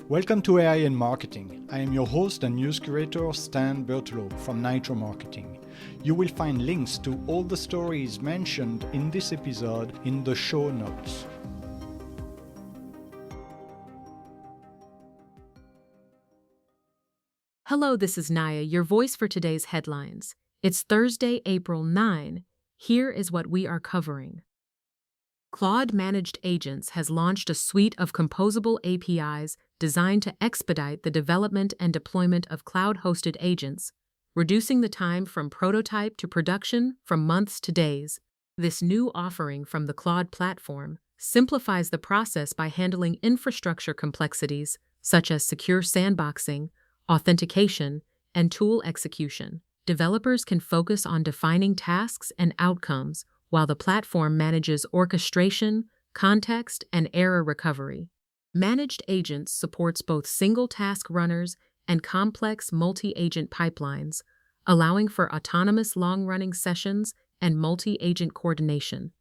Welcome to AI in Marketing. I am your host and news curator Stan Bertolo from Nitro Marketing. You will find links to all the stories mentioned in this episode in the show notes. Hello, this is Naya, your voice for today's headlines. It's Thursday, April 9. Here is what we are covering. Claude Managed Agents has launched a suite of composable APIs designed to expedite the development and deployment of cloud-hosted agents, reducing the time from prototype to production from months to days. This new offering from the Claude platform simplifies the process by handling infrastructure complexities such as secure sandboxing, authentication, and tool execution. Developers can focus on defining tasks and outcomes while the platform manages orchestration, context, and error recovery. Managed Agents supports both single-task runners and complex multi-agent pipelines, allowing for autonomous long-running sessions and multi-agent coordination.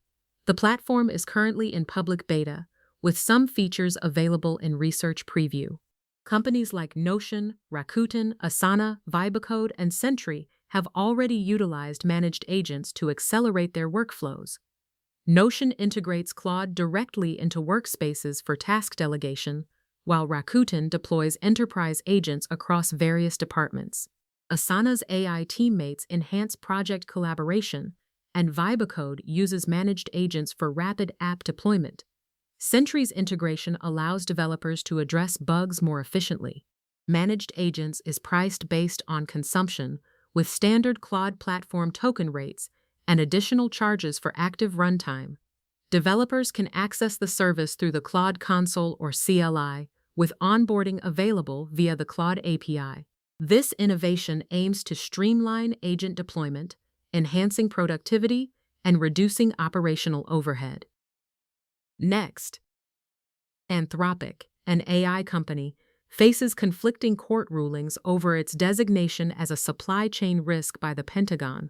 The platform is currently in public beta, with some features available in research preview. Companies like Notion, Rakuten, Asana, Vibacode, and Sentry have already utilized managed agents to accelerate their workflows. Notion integrates Claude directly into workspaces for task delegation, while Rakuten deploys enterprise agents across various departments. Asana's AI teammates enhance project collaboration, and Vibacode uses managed agents for rapid app deployment. Sentry's integration allows developers to address bugs more efficiently. Managed Agents is priced based on consumption, with standard Claude platform token rates and additional charges for active runtime. Developers can access the service through the Claude console or CLI, with onboarding available via the Claude API. This innovation aims to streamline agent deployment, enhancing productivity and reducing operational overhead. Next, Anthropic, an AI company, faces conflicting court rulings over its designation as a supply chain risk by the Pentagon.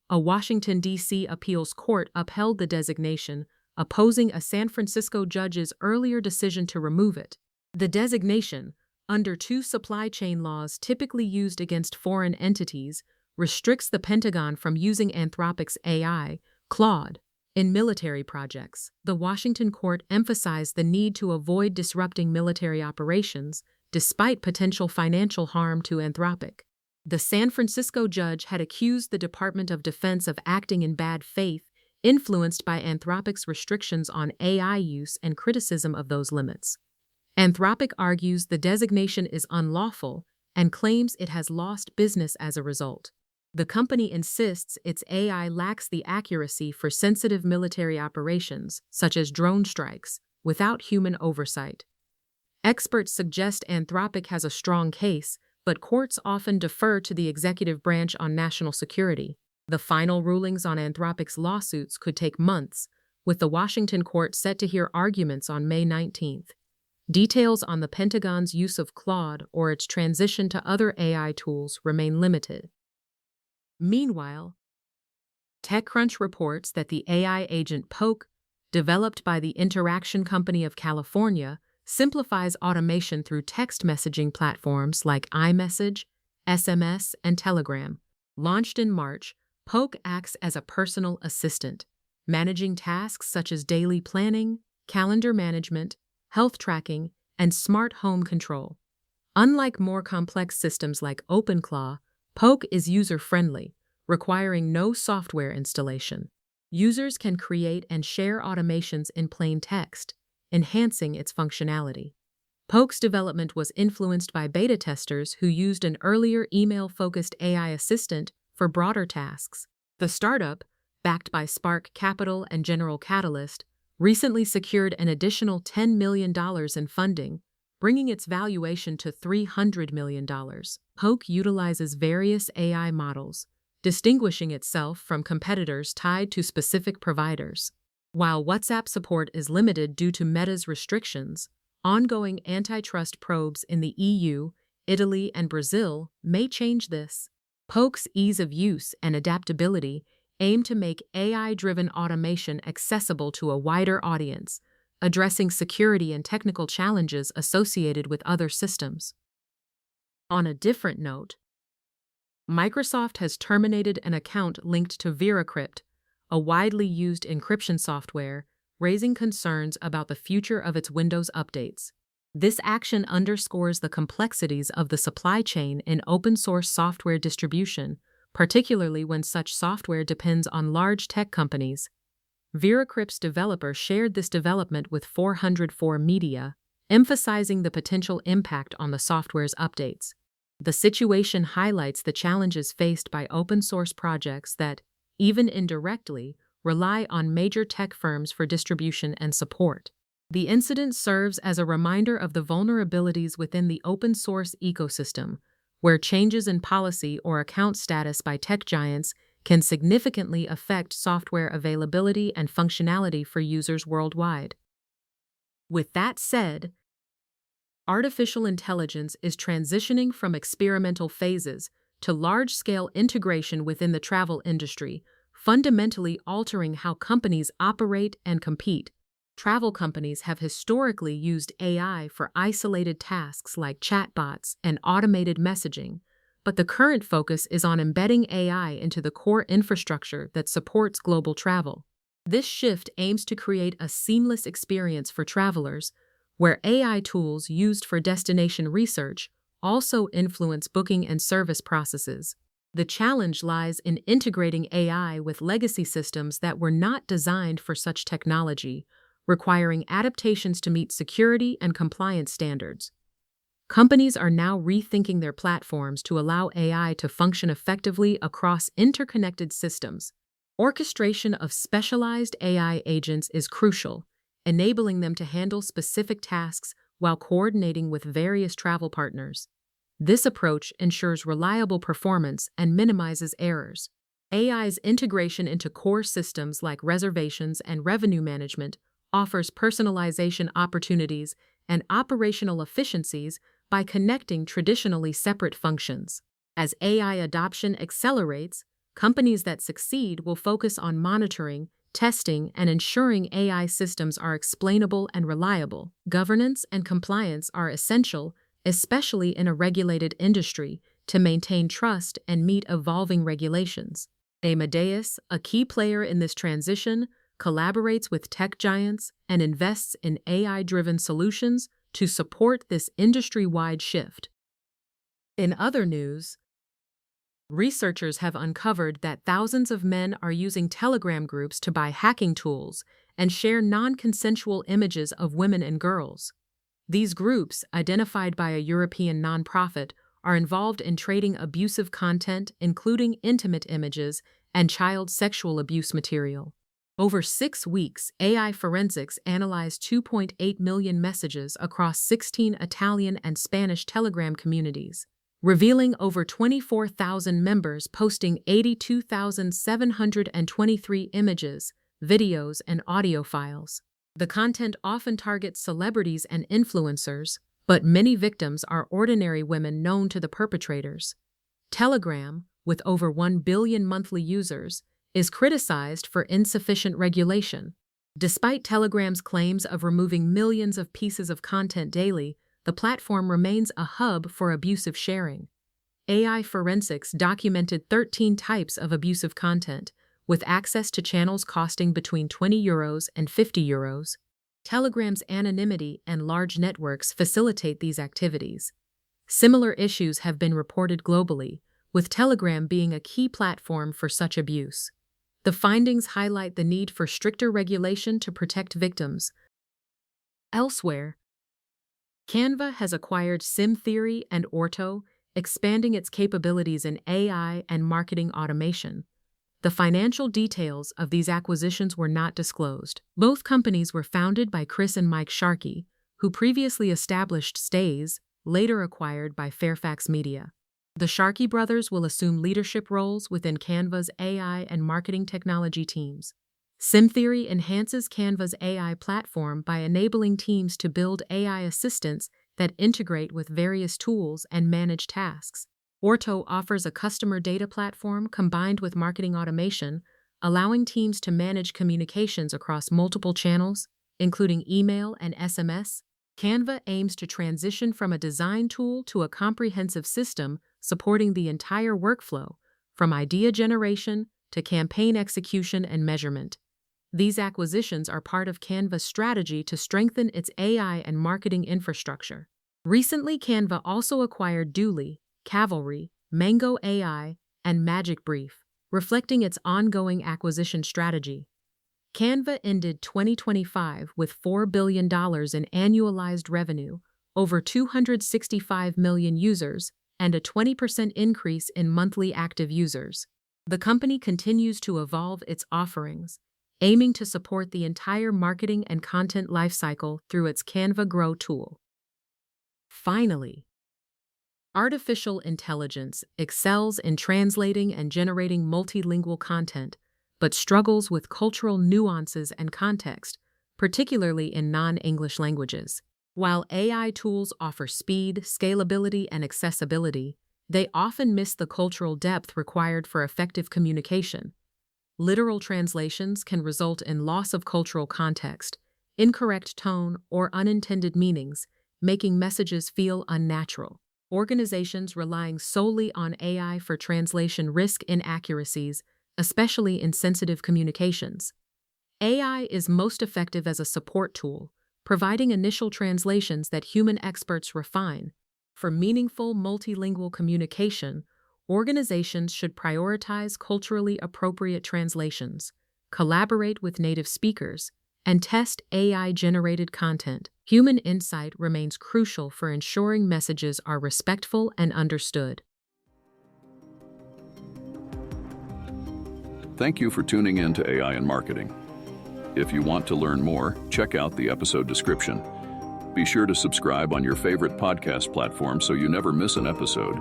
A Washington, D.C. appeals court upheld the designation, opposing a San Francisco judge's earlier decision to remove it. The designation, under two supply chain laws typically used against foreign entities, restricts the Pentagon from using Anthropic's AI, Claude, in military projects. The Washington court emphasized the need to avoid disrupting military operations, despite potential financial harm to Anthropic. The San Francisco judge had accused the Department of Defense of acting in bad faith, influenced by Anthropic's restrictions on AI use and criticism of those limits. Anthropic argues the designation is unlawful and claims it has lost business as a result. The company insists its AI lacks the accuracy for sensitive military operations, such as drone strikes, without human oversight. Experts suggest Anthropic has a strong case, but courts often defer to the executive branch on national security. The final rulings on Anthropic's lawsuits could take months, with the Washington court set to hear arguments on May 19. Details on the Pentagon's use of Claude or its transition to other AI tools remain limited. Meanwhile, TechCrunch reports that the AI agent Poke, developed by the Interaction Company of California, simplifies automation through text messaging platforms like iMessage, SMS, and Telegram. Launched in March, Poke acts as a personal assistant, managing tasks such as daily planning, calendar management, health tracking, and smart home control. Unlike more complex systems like OpenClaw, Poke is user-friendly, requiring no software installation. Users can create and share automations in plain text, enhancing its functionality. Poke's development was influenced by beta testers who used an earlier email-focused AI assistant for broader tasks. The startup, backed by Spark Capital and General Catalyst, recently secured an additional $10 million in funding, bringing its valuation to $300 million. Poke utilizes various AI models, distinguishing itself from competitors tied to specific providers. While WhatsApp support is limited due to Meta's restrictions, ongoing antitrust probes in the EU, Italy, and Brazil may change this. Poke's ease of use and adaptability aim to make AI-driven automation accessible to a wider audience, addressing security and technical challenges associated with other systems. On a different note, Microsoft has terminated an account linked to VeraCrypt, a widely used encryption software, raising concerns about the future of its Windows updates. This action underscores the complexities of the supply chain in open-source software distribution, particularly when such software depends on large tech companies. VeraCrypt's developer shared this development with 404 Media, emphasizing the potential impact on the software's updates. The situation highlights the challenges faced by open-source projects that, even indirectly, rely on major tech firms for distribution and support. The incident serves as a reminder of the vulnerabilities within the open-source ecosystem, where changes in policy or account status by tech giants can significantly affect software availability and functionality for users worldwide. With that said, artificial intelligence is transitioning from experimental phases to large-scale integration within the travel industry, fundamentally altering how companies operate and compete. Travel companies have historically used AI for isolated tasks like chatbots and automated messaging, but the current focus is on embedding AI into the core infrastructure that supports global travel. This shift aims to create a seamless experience for travelers, where AI tools used for destination research also influence booking and service processes. The challenge lies in integrating AI with legacy systems that were not designed for such technology, requiring adaptations to meet security and compliance standards. Companies are now rethinking their platforms to allow AI to function effectively across interconnected systems. Orchestration of specialized AI agents is crucial, enabling them to handle specific tasks while coordinating with various travel partners. This approach ensures reliable performance and minimizes errors. AI's integration into core systems like reservations and revenue management offers personalization opportunities and operational efficiencies by connecting traditionally separate functions. As AI adoption accelerates, companies that succeed will focus on monitoring, testing, and ensuring AI systems are explainable and reliable. Governance and compliance are essential, especially in a regulated industry, to maintain trust and meet evolving regulations. Amadeus, a key player in this transition, collaborates with tech giants and invests in AI-driven solutions to support this industry-wide shift. In other news, researchers have uncovered that thousands of men are using Telegram groups to buy hacking tools and share non-consensual images of women and girls. These groups, identified by a European nonprofit, are involved in trading abusive content, including intimate images and child sexual abuse material. Over 6 weeks, AI forensics analyzed 2.8 million messages across 16 Italian and Spanish Telegram communities, revealing over 24,000 members posting 82,723 images, videos, and audio files. The content often targets celebrities and influencers, but many victims are ordinary women known to the perpetrators. Telegram, with over 1 billion monthly users, is criticized for insufficient regulation. Despite Telegram's claims of removing millions of pieces of content daily, the platform remains a hub for abusive sharing. AI forensics documented 13 types of abusive content, with access to channels costing between €20 and €50. Telegram's anonymity and large networks facilitate these activities. Similar issues have been reported globally, with Telegram being a key platform for such abuse. The findings highlight the need for stricter regulation to protect victims. Elsewhere, Canva has acquired SimTheory and Orto, expanding its capabilities in AI and marketing automation. The financial details of these acquisitions were not disclosed. Both companies were founded by Chris and Mike Sharkey, who previously established Stays, later acquired by Fairfax Media. The Sharkey brothers will assume leadership roles within Canva's AI and marketing technology teams. SimTheory enhances Canva's AI platform by enabling teams to build AI assistants that integrate with various tools and manage tasks. Orto offers a customer data platform combined with marketing automation, allowing teams to manage communications across multiple channels, including email and SMS, Canva aims to transition from a design tool to a comprehensive system supporting the entire workflow, from idea generation to campaign execution and measurement. These acquisitions are part of Canva's strategy to strengthen its AI and marketing infrastructure. Recently, Canva also acquired Dooley, Cavalry, Mango AI, and Magic Brief, reflecting its ongoing acquisition strategy. Canva ended 2025 with $4 billion in annualized revenue, over 265 million users, and a 20% increase in monthly active users. The company continues to evolve its offerings, aiming to support the entire marketing and content lifecycle through its Canva Grow tool. Finally, artificial intelligence excels in translating and generating multilingual content, but struggles with cultural nuances and context, particularly in non-English languages. While AI tools offer speed, scalability, and accessibility, they often miss the cultural depth required for effective communication. Literal translations can result in loss of cultural context, incorrect tone, or unintended meanings, making messages feel unnatural. Organizations relying solely on AI for translation risk inaccuracies, especially in sensitive communications. AI is most effective as a support tool, providing initial translations that human experts refine. For meaningful multilingual communication, organizations should prioritize culturally appropriate translations, collaborate with native speakers, and test AI-generated content. Human insight remains crucial for ensuring messages are respectful and understood. Thank you for tuning in to AI and Marketing. If you want to learn more, check out the episode description. Be sure to subscribe on your favorite podcast platform so you never miss an episode.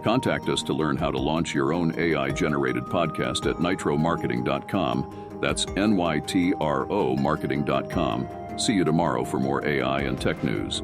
Contact us to learn how to launch your own AI-generated podcast at nitromarketing.com. That's NYTRO marketing.com. See you tomorrow for more AI and tech news.